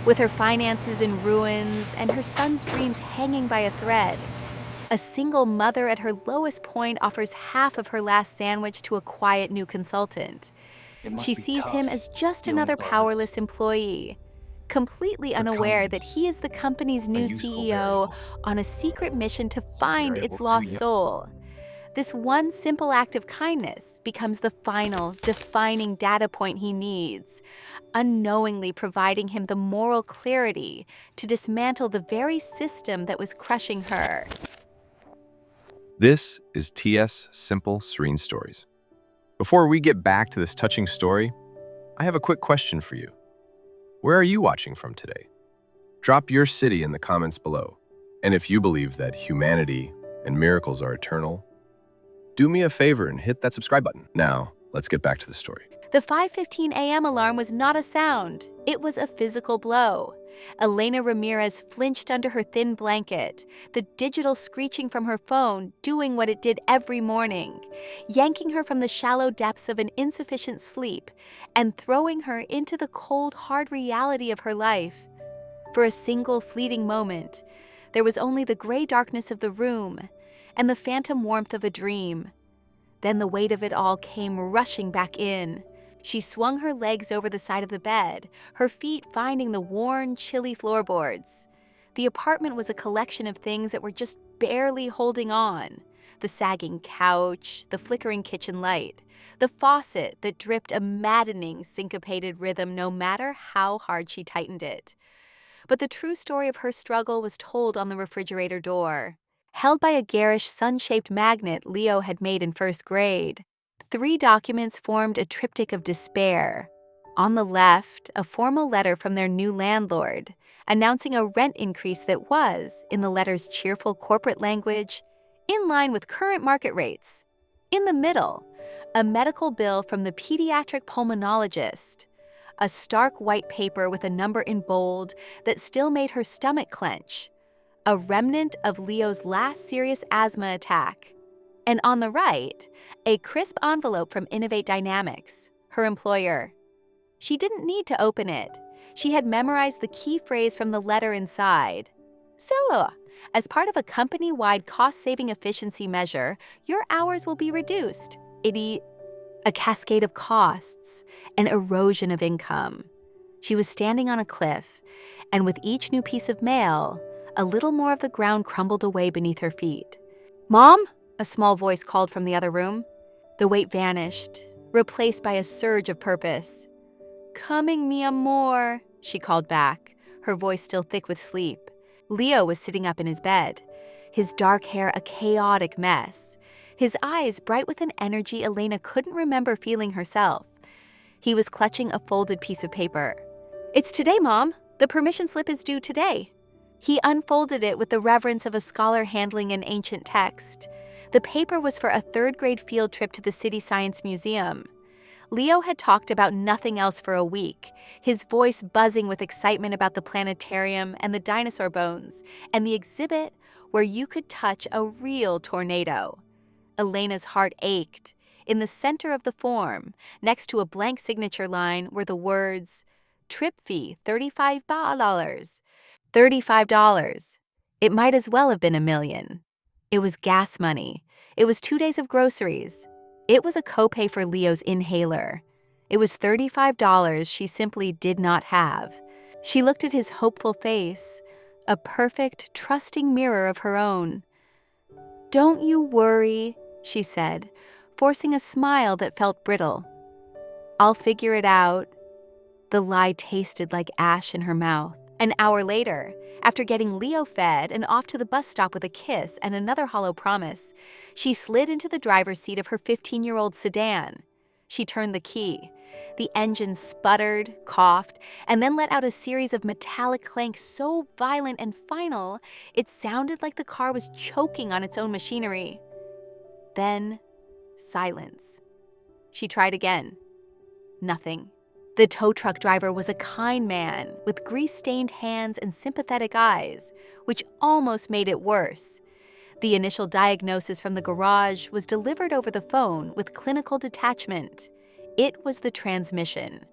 with her finances in ruins and her son's dreams hanging by a thread. A single mother at her lowest point offers half of her last sandwich to a quiet new consultant. She sees him as just another powerless employee, completely unaware that he is the company's new CEO on a secret mission to find its lost soul. This one simple act of kindness becomes the final, defining data point he needs, unknowingly providing him the moral clarity to dismantle the very system that was crushing her. This is TS Simple Serene Stories. Before we get back to this touching story, I have a quick question for you. Where are you watching from today? Drop your city in the comments below. And if you believe that humanity and miracles are eternal, do me a favor and hit that subscribe button. Now, let's get back to the story. The 5:15 a.m. alarm was not a sound. It was a physical blow. Elena Ramirez flinched under her thin blanket, the digital screeching from her phone doing what it did every morning, yanking her from the shallow depths of an insufficient sleep and throwing her into the cold, hard reality of her life. For a single fleeting moment, there was only the gray darkness of the room and the phantom warmth of a dream. Then the weight of it all came rushing back in. She swung her legs over the side of the bed, her feet finding the worn, chilly floorboards. The apartment was a collection of things that were just barely holding on. The sagging couch, the flickering kitchen light, the faucet that dripped a maddening, syncopated rhythm no matter how hard she tightened it. But the true story of her struggle was told on the refrigerator door. Held by a garish sun-shaped magnet Leo had made in first grade, 3 documents formed a triptych of despair. On the left, a formal letter from their new landlord, announcing a rent increase that was, in the letter's cheerful corporate language, in line with current market rates. In the middle, a medical bill from the pediatric pulmonologist, a stark white paper with a number in bold that still made her stomach clench, a remnant of Leo's last serious asthma attack. And on the right, a crisp envelope from Innovate Dynamics, her employer. She didn't need to open it. She had memorized the key phrase from the letter inside. So, as part of a company-wide cost-saving efficiency measure, your hours will be reduced. A cascade of costs, an erosion of income. She was standing on a cliff, and with each new piece of mail, a little more of the ground crumbled away beneath her feet. "Mom?" a small voice called from the other room. The weight vanished, replaced by a surge of purpose. "Coming, mi amor," she called back, her voice still thick with sleep. Leo was sitting up in his bed, his dark hair a chaotic mess, his eyes bright with an energy Elena couldn't remember feeling herself. He was clutching a folded piece of paper. "It's today, Mom. The permission slip is due today." He unfolded it with the reverence of a scholar handling an ancient text. The paper was for a third-grade field trip to the City Science Museum. Leo had talked about nothing else for a week, his voice buzzing with excitement about the planetarium and the dinosaur bones, and the exhibit where you could touch a real tornado. Elena's heart ached. In the center of the form, next to a blank signature line, were the words, "Trip fee, $35. $35. It might as well have been $1 million. It was gas money. It was 2 days of groceries. It was a copay for Leo's inhaler. It was $35 she simply did not have. She looked at his hopeful face, a perfect, trusting mirror of her own. "Don't you worry," she said, forcing a smile that felt brittle. "I'll figure it out." The lie tasted like ash in her mouth. An hour later, after getting Leo fed and off to the bus stop with a kiss and another hollow promise, she slid into the driver's seat of her 15-year-old sedan. She turned the key. The engine sputtered, coughed, and then let out a series of metallic clanks so violent and final, it sounded like the car was choking on its own machinery. Then, silence. She tried again. Nothing. The tow truck driver was a kind man with grease-stained hands and sympathetic eyes, which almost made it worse. The initial diagnosis from the garage was delivered over the phone with clinical detachment. It was the transmission.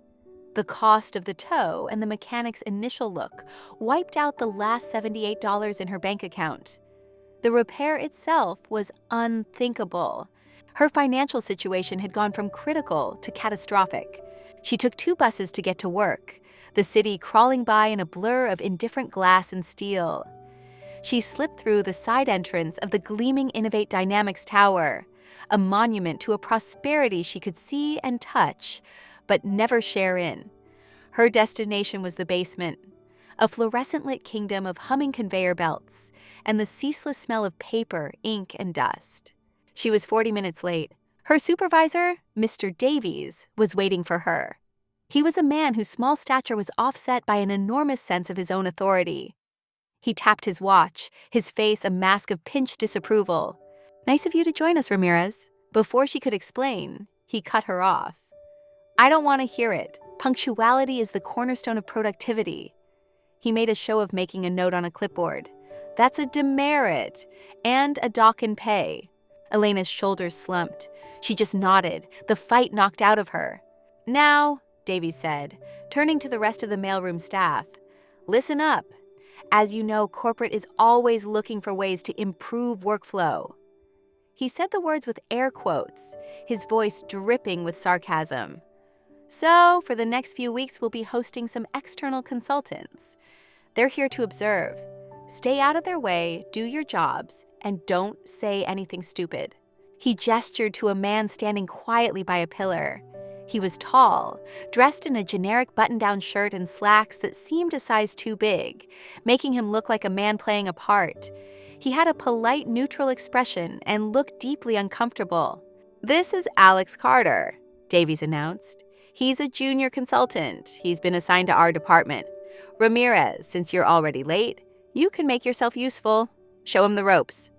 The cost of the tow and the mechanic's initial look wiped out the last $78 in her bank account. The repair itself was unthinkable. Her financial situation had gone from critical to catastrophic. She took 2 buses to get to work, the city crawling by in a blur of indifferent glass and steel. She slipped through the side entrance of the gleaming Innovate Dynamics Tower, a monument to a prosperity she could see and touch, but never share in. Her destination was the basement, a fluorescent-lit kingdom of humming conveyor belts and the ceaseless smell of paper, ink, and dust. She was 40 minutes late. Her supervisor, Mr. Davies, was waiting for her. He was a man whose small stature was offset by an enormous sense of his own authority. He tapped his watch, his face a mask of pinched disapproval. "Nice of you to join us, Ramirez." Before she could explain, he cut her off. "I don't want to hear it. Punctuality is the cornerstone of productivity." He made a show of making a note on a clipboard. "That's a demerit and a dock in pay." Elena's shoulders slumped. She just nodded, the fight knocked out of her. "Now," Davies said, turning to the rest of the mailroom staff, "listen up. As you know, corporate is always looking for ways to improve workflow." He said the words with air quotes, his voice dripping with sarcasm. "So, for the next few weeks, we'll be hosting some external consultants. They're here to observe. Stay out of their way, do your jobs, and don't say anything stupid." He gestured to a man standing quietly by a pillar. He was tall, dressed in a generic button-down shirt and slacks that seemed a size too big, making him look like a man playing a part. He had a polite, neutral expression and looked deeply uncomfortable. "This is Alex Carter," Davies announced. "He's a junior consultant. He's been assigned to our department. Ramirez, since you're already late, you can make yourself useful. Show him the ropes."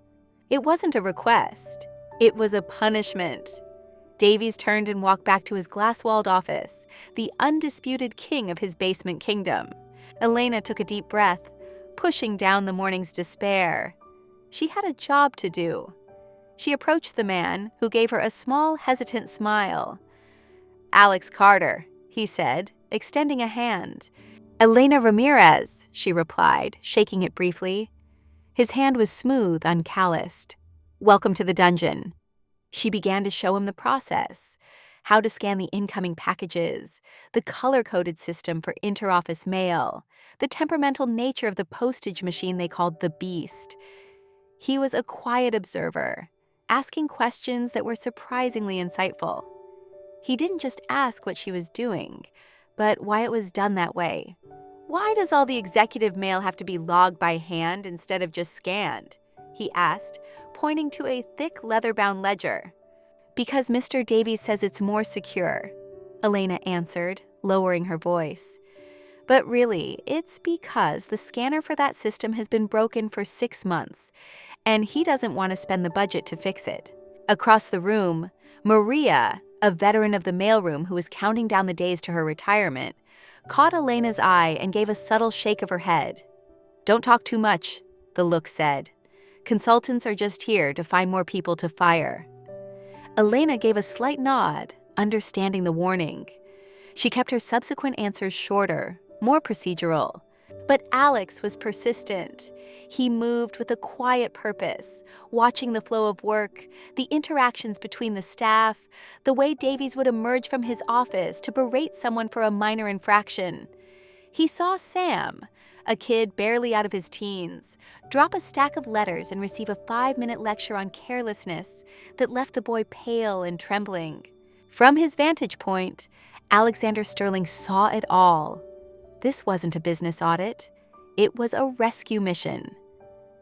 It wasn't a request. It was a punishment. Davies turned and walked back to his glass-walled office, the undisputed king of his basement kingdom. Elena took a deep breath, pushing down the morning's despair. She had a job to do. She approached the man, who gave her a small, hesitant smile. "Alex Carter," he said, extending a hand. "Elena Ramirez," she replied, shaking it briefly. His hand was smooth, uncalloused. "Welcome to the dungeon." She began to show him the process, how to scan the incoming packages, the color-coded system for interoffice mail, the temperamental nature of the postage machine they called the Beast. He was a quiet observer, asking questions that were surprisingly insightful. He didn't just ask what she was doing, but why it was done that way. "Why does all the executive mail have to be logged by hand instead of just scanned?" he asked, pointing to a thick leather-bound ledger. "Because Mr. Davies says it's more secure," Elena answered, lowering her voice. "But really, it's because the scanner for that system has been broken for 6 months, and he doesn't want to spend the budget to fix it." Across the room, Maria, a veteran of the mailroom who was counting down the days to her retirement, caught Elena's eye and gave a subtle shake of her head. "Don't talk too much," the look said. "Consultants are just here to find more people to fire." Elena gave a slight nod, understanding the warning. She kept her subsequent answers shorter, more procedural. But Alex was persistent. He moved with a quiet purpose, watching the flow of work, the interactions between the staff, the way Davies would emerge from his office to berate someone for a minor infraction. He saw Sam, a kid barely out of his teens, drop a stack of letters and receive a 5-minute lecture on carelessness that left the boy pale and trembling. From his vantage point, Alexander Sterling saw it all. This wasn't a business audit. It was a rescue mission.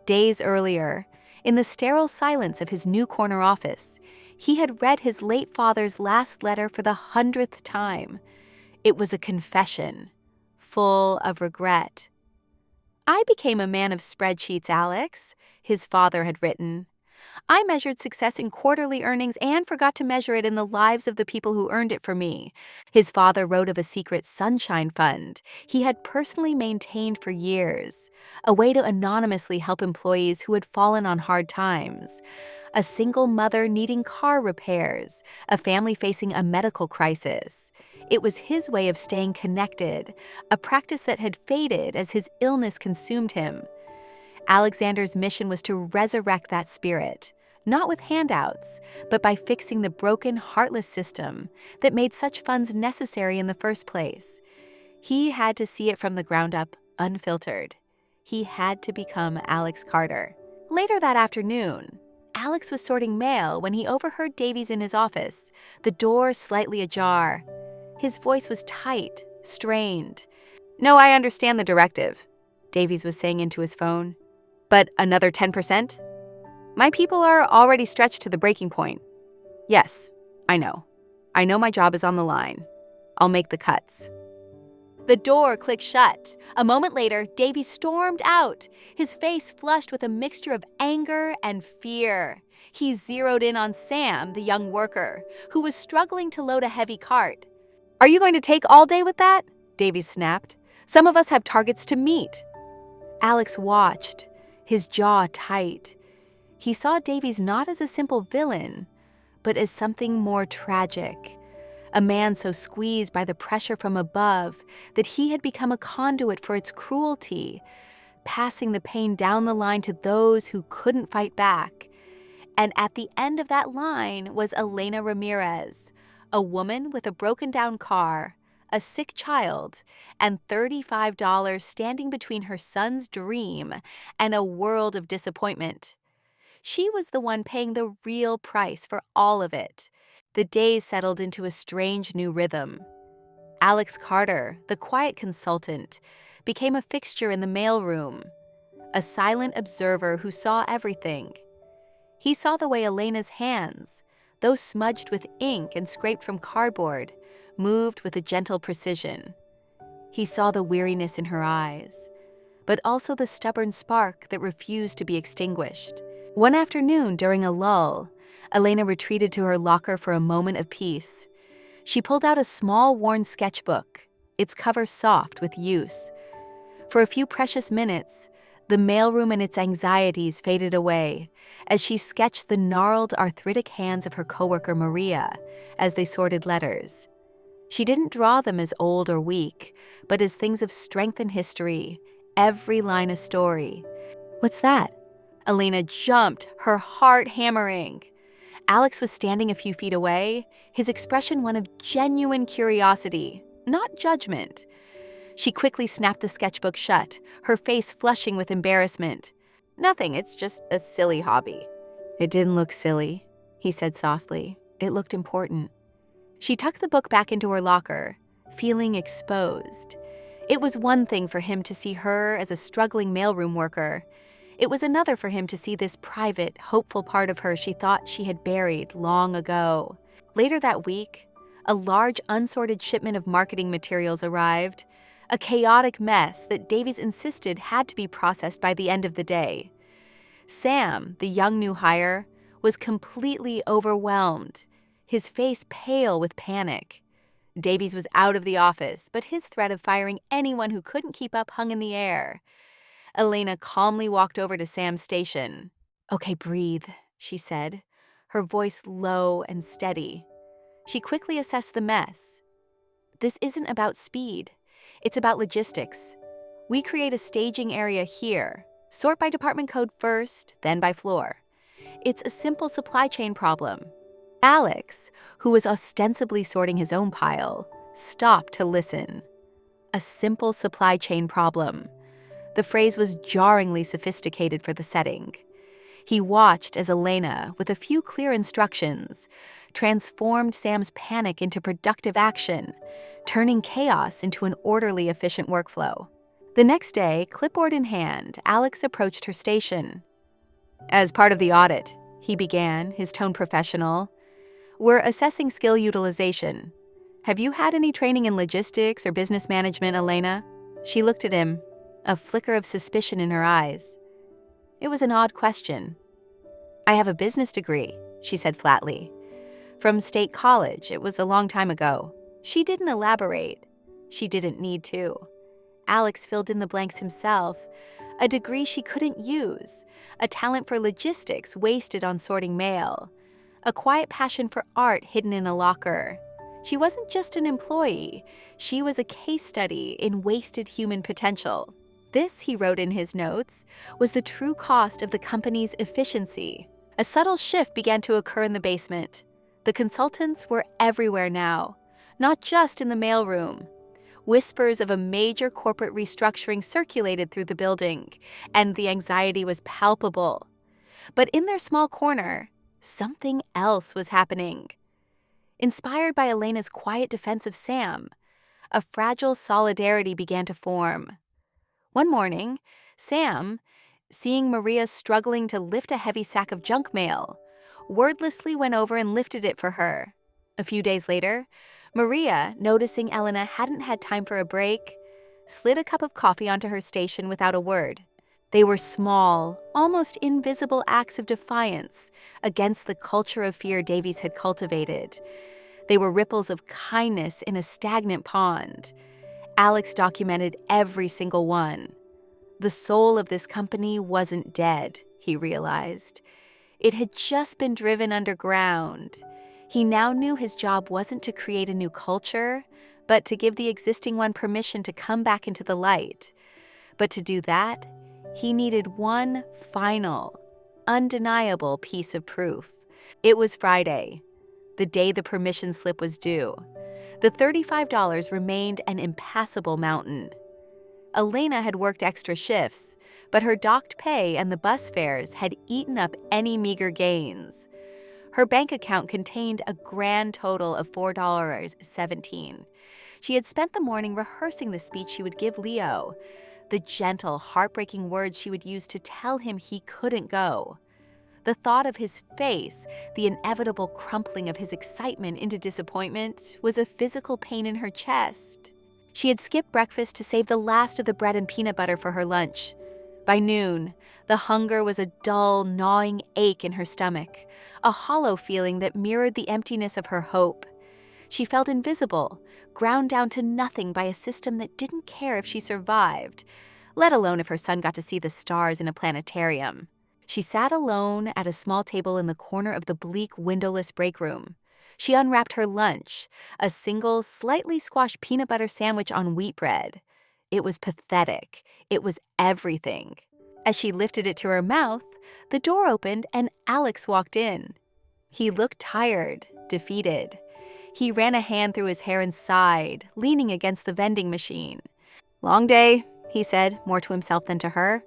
Days earlier, in the sterile silence of his new corner office, he had read his late father's last letter for the 100th time. It was a confession, full of regret. "I became a man of spreadsheets, Alex," his father had written. I measured success in quarterly earnings and forgot to measure it in the lives of the people who earned it for me. His father wrote of a secret sunshine fund he had personally maintained for years, a way to anonymously help employees who had fallen on hard times. A single mother needing car repairs, a family facing a medical crisis. It was his way of staying connected, a practice that had faded as his illness consumed him. Alexander's mission was to resurrect that spirit, not with handouts, but by fixing the broken, heartless system that made such funds necessary in the first place. He had to see it from the ground up, unfiltered. He had to become Alex Carter. Later that afternoon, Alex was sorting mail when he overheard Davies in his office, the door slightly ajar. His voice was tight, strained. "No, I understand the directive," Davies was saying into his phone. "But another 10%? My people are already stretched to the breaking point." "Yes, I know. I know my job is on the line. I'll make the cuts." The door clicked shut. A moment later, Davies stormed out, his face flushed with a mixture of anger and fear. He zeroed in on Sam, the young worker, who was struggling to load a heavy cart. "Are you going to take all day with that?" Davies snapped. "Some of us have targets to meet." Alex watched, his jaw tight. He saw Davies not as a simple villain, but as something more tragic. A man so squeezed by the pressure from above that he had become a conduit for its cruelty, passing the pain down the line to those who couldn't fight back. And at the end of that line was Elena Ramirez, a woman with a broken-down car, a sick child, and $35 standing between her son's dream and a world of disappointment. She was the one paying the real price for all of it. The days settled into a strange new rhythm. Alex Carter, the quiet consultant, became a fixture in the mailroom, a silent observer who saw everything. He saw the way Elena's hands, though smudged with ink and scraped from cardboard, moved with a gentle precision. He saw the weariness in her eyes, but also the stubborn spark that refused to be extinguished. One afternoon, during a lull, Elena retreated to her locker for a moment of peace. She pulled out a small, worn sketchbook, its cover soft with use. For a few precious minutes, the mailroom and its anxieties faded away as she sketched the gnarled, arthritic hands of her coworker Maria as they sorted letters. She didn't draw them as old or weak, but as things of strength and history, every line a story. "What's that?" Elena jumped, her heart hammering. Alex was standing a few feet away, his expression one of genuine curiosity, not judgment. She quickly snapped the sketchbook shut, her face flushing with embarrassment. "Nothing, it's just a silly hobby." "It didn't look silly," he said softly. "It looked important." She tucked the book back into her locker, feeling exposed. It was one thing for him to see her as a struggling mailroom worker. It was another for him to see this private, hopeful part of her she thought she had buried long ago. Later that week, a large unsorted shipment of marketing materials arrived, a chaotic mess that Davies insisted had to be processed by the end of the day. Sam, the young new hire, was completely overwhelmed, his face pale with panic. Davies was out of the office, but his threat of firing anyone who couldn't keep up hung in the air. Elena calmly walked over to Sam's station. "Okay, breathe," she said, her voice low and steady. She quickly assessed the mess. "This isn't about speed. It's about logistics. We create a staging area here, sort by department code first, then by floor. It's a simple supply chain problem." Alex, who was ostensibly sorting his own pile, stopped to listen. A simple supply chain problem. The phrase was jarringly sophisticated for the setting. He watched as Elena, with a few clear instructions, transformed Sam's panic into productive action, turning chaos into an orderly, efficient workflow. The next day, clipboard in hand, Alex approached her station. "As part of the audit," he began, his tone professional, "we're assessing skill utilization. Have you had any training in logistics or business management, Elena?" She looked at him, a flicker of suspicion in her eyes. It was an odd question. I have a business degree, she said flatly. From state college, it was a long time ago. She didn't elaborate. She didn't need to. Alex filled in the blanks himself. A degree she couldn't use, a talent for logistics wasted on sorting mail, a quiet passion for art hidden in a locker. She wasn't just an employee, she was a case study in wasted human potential. This, he wrote in his notes, was the true cost of the company's efficiency. A subtle shift began to occur in the basement. The consultants were everywhere now, not just in the mailroom. Whispers of a major corporate restructuring circulated through the building, and the anxiety was palpable. But in their small corner, something else was happening. Inspired by Elena's quiet defense of Sam, a fragile solidarity began to form. One morning, Sam, seeing Maria struggling to lift a heavy sack of junk mail, wordlessly went over and lifted it for her. A few days later, Maria, noticing Elena hadn't had time for a break, slid a cup of coffee onto her station without a word. They were small, almost invisible acts of defiance against the culture of fear Davies had cultivated. They were ripples of kindness in a stagnant pond. Alex documented every single one. The soul of this company wasn't dead, he realized. It had just been driven underground. He now knew his job wasn't to create a new culture, but to give the existing one permission to come back into the light. But to do that, he needed one final, undeniable piece of proof. It was Friday, the day the permission slip was due. The $35 remained an impassable mountain. Elena had worked extra shifts, but her docked pay and the bus fares had eaten up any meager gains. Her bank account contained a grand total of $4.17. She had spent the morning rehearsing the speech she would give Leo, the gentle, heartbreaking words she would use to tell him he couldn't go. The thought of his face, the inevitable crumpling of his excitement into disappointment, was a physical pain in her chest. She had skipped breakfast to save the last of the bread and peanut butter for her lunch. By noon, the hunger was a dull, gnawing ache in her stomach, a hollow feeling that mirrored the emptiness of her hope. She felt invisible, ground down to nothing by a system that didn't care if she survived, let alone if her son got to see the stars in a planetarium. She sat alone at a small table in the corner of the bleak, windowless break room. She unwrapped her lunch, a single, slightly squashed peanut butter sandwich on wheat bread. It was pathetic. It was everything. As she lifted it to her mouth, the door opened and Alex walked in. He looked tired, defeated. He ran a hand through his hair and sighed, leaning against the vending machine. "Long day," he said, more to himself than to her.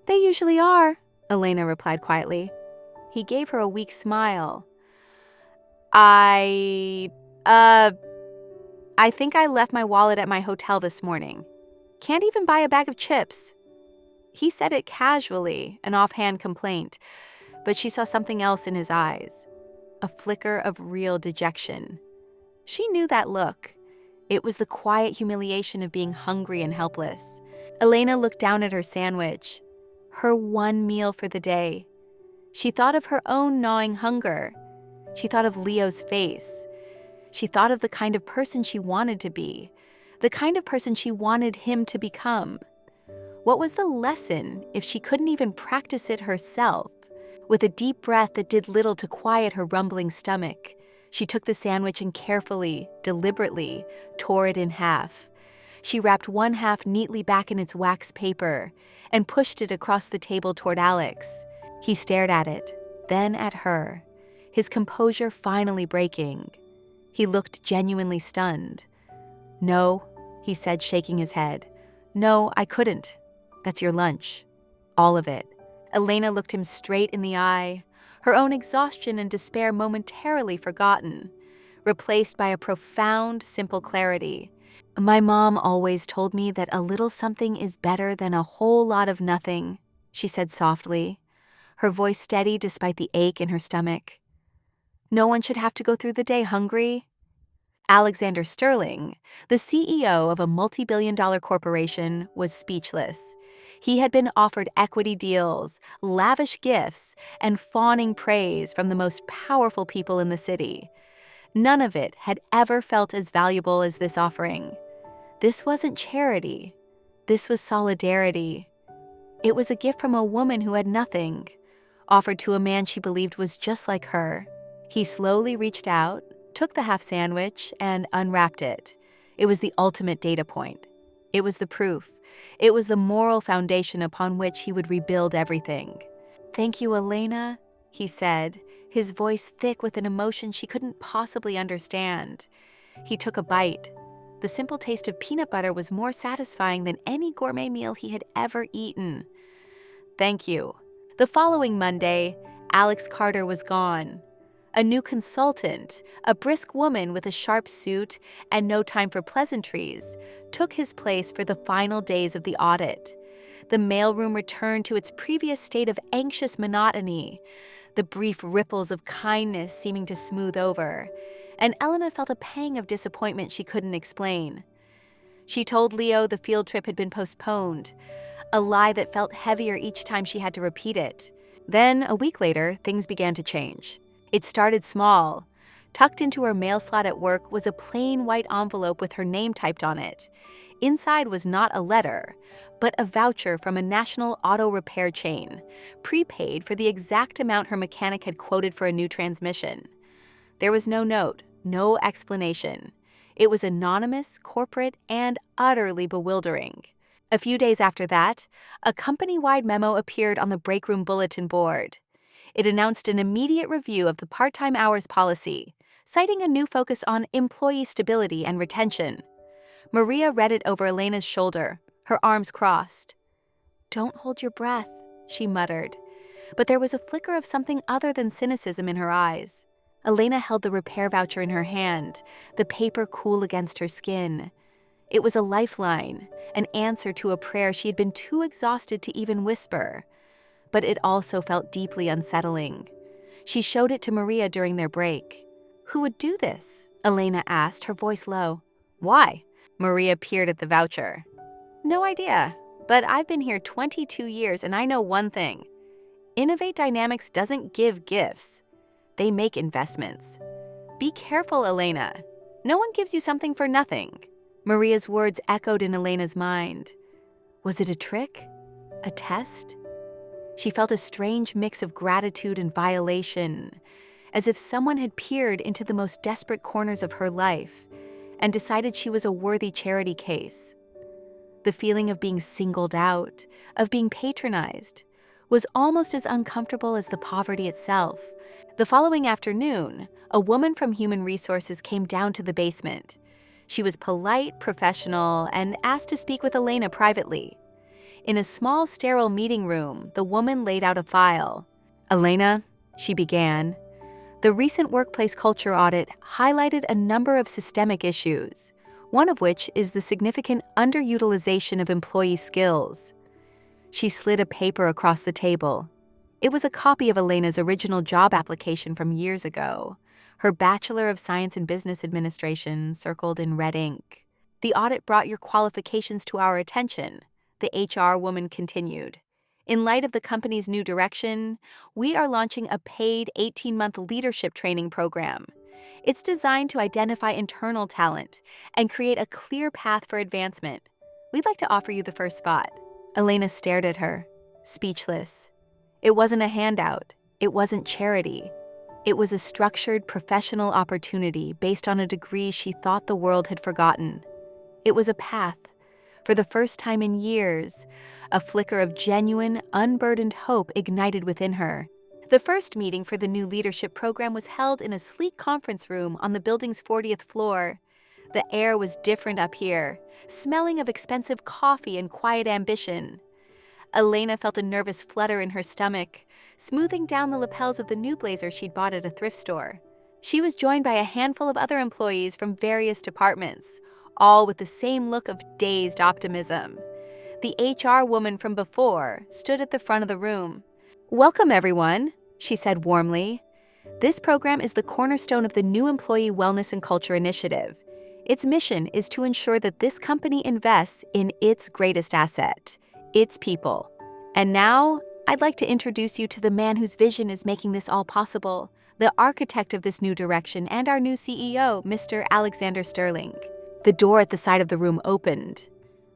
"They usually are," Elena replied quietly. He gave her a weak smile. I think I left my wallet at my hotel this morning. Can't even buy a bag of chips." He said it casually, an offhand complaint, but she saw something else in his eyes, a flicker of real dejection. She knew that look. It was the quiet humiliation of being hungry and helpless. Elena looked down at her sandwich, her one meal for the day. She thought of her own gnawing hunger. She thought of Leo's face. She thought of the kind of person she wanted to be, the kind of person she wanted him to become. What was the lesson if she couldn't even practice it herself? With a deep breath that did little to quiet her rumbling stomach, she took the sandwich and carefully, deliberately, tore it in half. She wrapped one half neatly back in its wax paper and pushed it across the table toward Alex. He stared at it, then at her, his composure finally breaking. He looked genuinely stunned. "No," he said, shaking his head. "No, I couldn't. That's your lunch. All of it." Elena looked him straight in the eye, her own exhaustion and despair momentarily forgotten, replaced by a profound, simple clarity. "My mom always told me that a little something is better than a whole lot of nothing," she said softly, her voice steady despite the ache in her stomach. "No one should have to go through the day hungry." Alexander Sterling, the CEO of a multi-billion-dollar corporation, was speechless. He had been offered equity deals, lavish gifts, and fawning praise from the most powerful people in the city. None of it had ever felt as valuable as this offering. This wasn't charity. This was solidarity. It was a gift from a woman who had nothing, offered to a man she believed was just like her. He slowly reached out, took the half sandwich, and unwrapped it. It was the ultimate data point. It was the proof. It was the moral foundation upon which he would rebuild everything. "Thank you, Elena," he said, his voice thick with an emotion she couldn't possibly understand. He took a bite. The simple taste of peanut butter was more satisfying than any gourmet meal he had ever eaten. "Thank you." The following Monday, Alex Carter was gone. A new consultant, a brisk woman with a sharp suit and no time for pleasantries, took his place for the final days of the audit. The mailroom returned to its previous state of anxious monotony, the brief ripples of kindness seeming to smooth over, and Elena felt a pang of disappointment she couldn't explain. She told Leo the field trip had been postponed, a lie that felt heavier each time she had to repeat it. Then, a week later, things began to change. It started small. Tucked into her mail slot at work was a plain white envelope with her name typed on it. Inside was not a letter, but a voucher from a national auto repair chain, prepaid for the exact amount her mechanic had quoted for a new transmission. There was no note, no explanation. It was anonymous, corporate, and utterly bewildering. A few days after that, a company-wide memo appeared on the break room bulletin board. It announced an immediate review of the part-time hours policy, citing a new focus on employee stability and retention. Maria read it over Elena's shoulder, her arms crossed. "Don't hold your breath," she muttered, but there was a flicker of something other than cynicism in her eyes. Elena held the repair voucher in her hand, the paper cool against her skin. It was a lifeline, an answer to a prayer she had been too exhausted to even whisper. But it also felt deeply unsettling. She showed it to Maria during their break. "Who would do this?" Elena asked, her voice low. "Why?" Maria peered at the voucher. "No idea, but I've been here 22 years and I know one thing. Innovate Dynamics doesn't give gifts. They make investments. Be careful, Elena. No one gives you something for nothing." Maria's words echoed in Elena's mind. Was it a trick? A test? She felt a strange mix of gratitude and violation, as if someone had peered into the most desperate corners of her life and decided she was a worthy charity case. The feeling of being singled out, of being patronized, was almost as uncomfortable as the poverty itself. The following afternoon, a woman from Human Resources came down to the basement. She was polite, professional, and asked to speak with Elena privately. In a small, sterile meeting room, the woman laid out a file. "Elena," she began, "the recent workplace culture audit highlighted a number of systemic issues, one of which is the significant underutilization of employee skills." She slid a paper across the table. It was a copy of Elena's original job application from years ago, her Bachelor of Science in Business Administration circled in red ink. "The audit brought your qualifications to our attention," the HR woman continued. "In light of the company's new direction, we are launching a paid 18-month leadership training program. It's designed to identify internal talent and create a clear path for advancement. We'd like to offer you the first spot." Elena stared at her, speechless. It wasn't a handout. It wasn't charity. It was a structured, professional opportunity based on a degree she thought the world had forgotten. It was a path. For the first time in years, a flicker of genuine, unburdened hope ignited within her. The first meeting for the new leadership program was held in a sleek conference room on the building's 40th floor. The air was different up here, smelling of expensive coffee and quiet ambition. Elena felt a nervous flutter in her stomach, smoothing down the lapels of the new blazer she'd bought at a thrift store. She was joined by a handful of other employees from various departments, all with the same look of dazed optimism. The HR woman from before stood at the front of the room. "Welcome, everyone," she said warmly. This program is the cornerstone of the new Employee Wellness and Culture Initiative. Its mission is to ensure that this company invests in its greatest asset, its people. And now, I'd like to introduce you to the man whose vision is making this all possible, the architect of this new direction and our new CEO, Mr. Alexander Sterling. The door at the side of the room opened.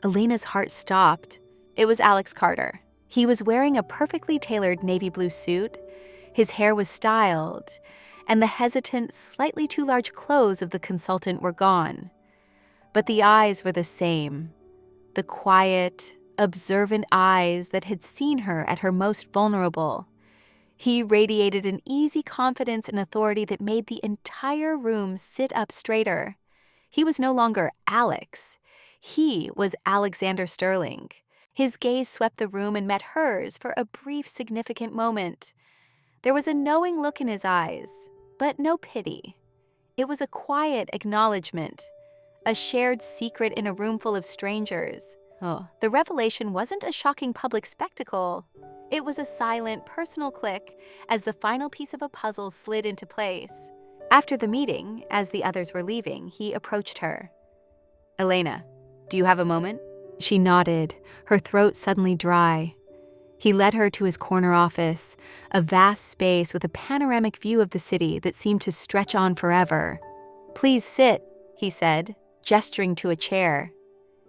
Elena's heart stopped. It was Alex Carter. He was wearing a perfectly tailored navy blue suit. His hair was styled, and the hesitant, slightly too large clothes of the consultant were gone. But the eyes were the same. The quiet, observant eyes that had seen her at her most vulnerable. He radiated an easy confidence and authority that made the entire room sit up straighter. He was no longer Alex. He was Alexander Sterling. His gaze swept the room and met hers for a brief, significant moment. There was a knowing look in his eyes, but no pity. It was a quiet acknowledgement, a shared secret in a room full of strangers. The revelation wasn't a shocking public spectacle. It was a silent, personal click as the final piece of a puzzle slid into place. After the meeting, as the others were leaving, he approached her. "Elena, do you have a moment?" She nodded, her throat suddenly dry. He led her to his corner office, a vast space with a panoramic view of the city that seemed to stretch on forever. "Please sit," he said, gesturing to a chair.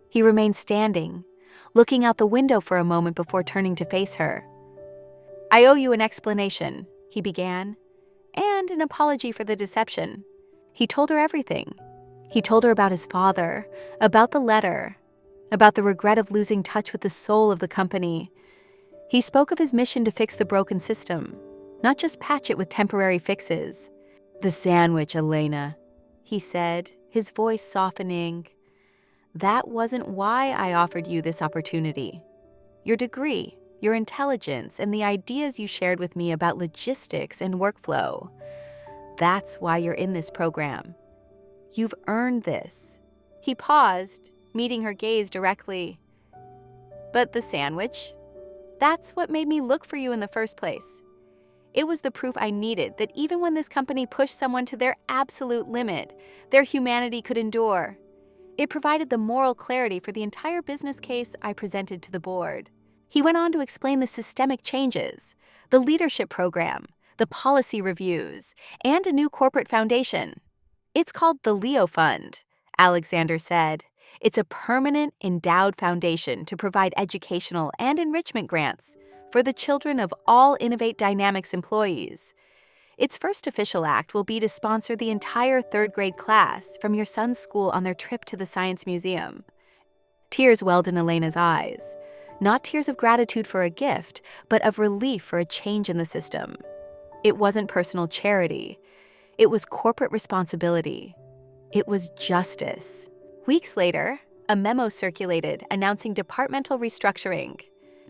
He remained standing, looking out the window for a moment before turning to face her. "I owe you an explanation," he began, "and an apology for the deception." He told her everything. He told her about his father, about the letter, about the regret of losing touch with the soul of the company. He spoke of his mission to fix the broken system, not just patch it with temporary fixes. "The sandwich, Elena," he said, his voice softening. "That wasn't why I offered you this opportunity. Your degree, your intelligence, and the ideas you shared with me about logistics and workflow. That's why you're in this program. You've earned this." He paused, meeting her gaze directly. "But the sandwich? That's what made me look for you in the first place. It was the proof I needed that even when this company pushed someone to their absolute limit, their humanity could endure. It provided the moral clarity for the entire business case I presented to the board." He went on to explain the systemic changes, the leadership program, the policy reviews, and a new corporate foundation. "It's called the Leo Fund," Alexander said. "It's a permanent, endowed foundation to provide educational and enrichment grants for the children of all Innovate Dynamics employees. Its first official act will be to sponsor the entire third-grade class from your son's school on their trip to the Science Museum." Tears welled in Elena's eyes. Not tears of gratitude for a gift, but of relief for a change in the system. It wasn't personal charity. It was corporate responsibility. It was justice. Weeks later, a memo circulated announcing departmental restructuring.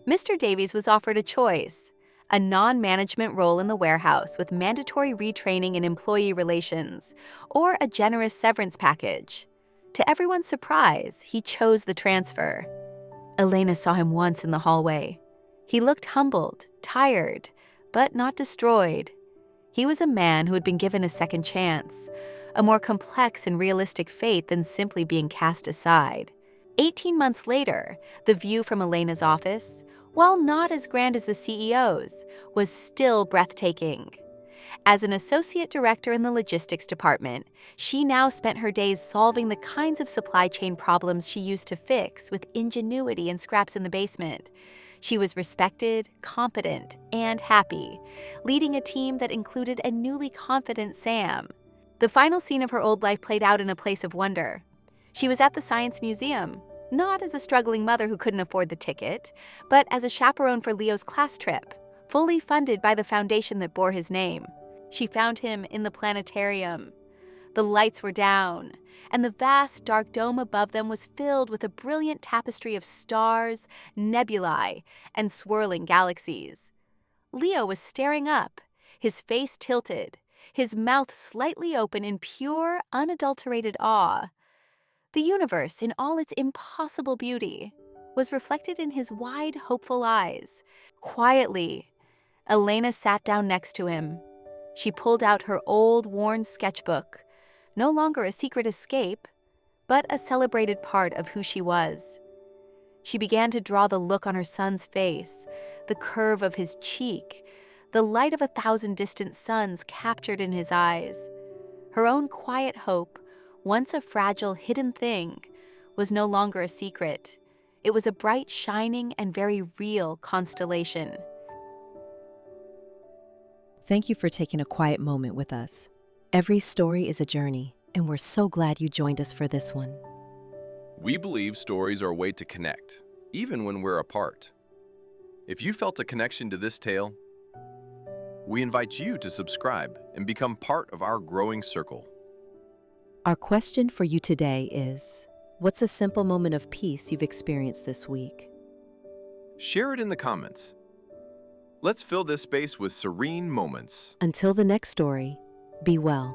Mr. Davies was offered a choice: a non-management role in the warehouse with mandatory retraining in employee relations, or a generous severance package. To everyone's surprise, he chose the transfer. Elena saw him once in the hallway. He looked humbled, tired, but not destroyed. He was a man who had been given a second chance, a more complex and realistic fate than simply being cast aside. 18 months later, the view from Elena's office, while not as grand as the CEO's, was still breathtaking. As an associate director in the logistics department, she now spent her days solving the kinds of supply chain problems she used to fix with ingenuity and scraps in the basement. She was respected, competent, and happy, leading a team that included a newly confident Sam. The final scene of her old life played out in a place of wonder. She was at the Science Museum, not as a struggling mother who couldn't afford the ticket, but as a chaperone for Leo's class trip, fully funded by the foundation that bore his name. She found him in the planetarium. The lights were down, and the vast dark dome above them was filled with a brilliant tapestry of stars, nebulae, and swirling galaxies. Leo was staring up, his face tilted, his mouth slightly open in pure, unadulterated awe. The universe, in all its impossible beauty, was reflected in his wide, hopeful eyes. Quietly, Elena sat down next to him. She pulled out her old, worn sketchbook, no longer a secret escape, but a celebrated part of who she was. She began to draw the look on her son's face, the curve of his cheek, the light of 1,000 distant suns captured in his eyes. Her own quiet hope, once a fragile, hidden thing, was no longer a secret. It was a bright, shining, and very real constellation. Thank you for taking a quiet moment with us. Every story is a journey, and we're so glad you joined us for this one. We believe stories are a way to connect, even when we're apart. If you felt a connection to this tale, we invite you to subscribe and become part of our growing circle. Our question for you today is, what's a simple moment of peace you've experienced this week? Share it in the comments. Let's fill this space with serene moments. Until the next story, be well.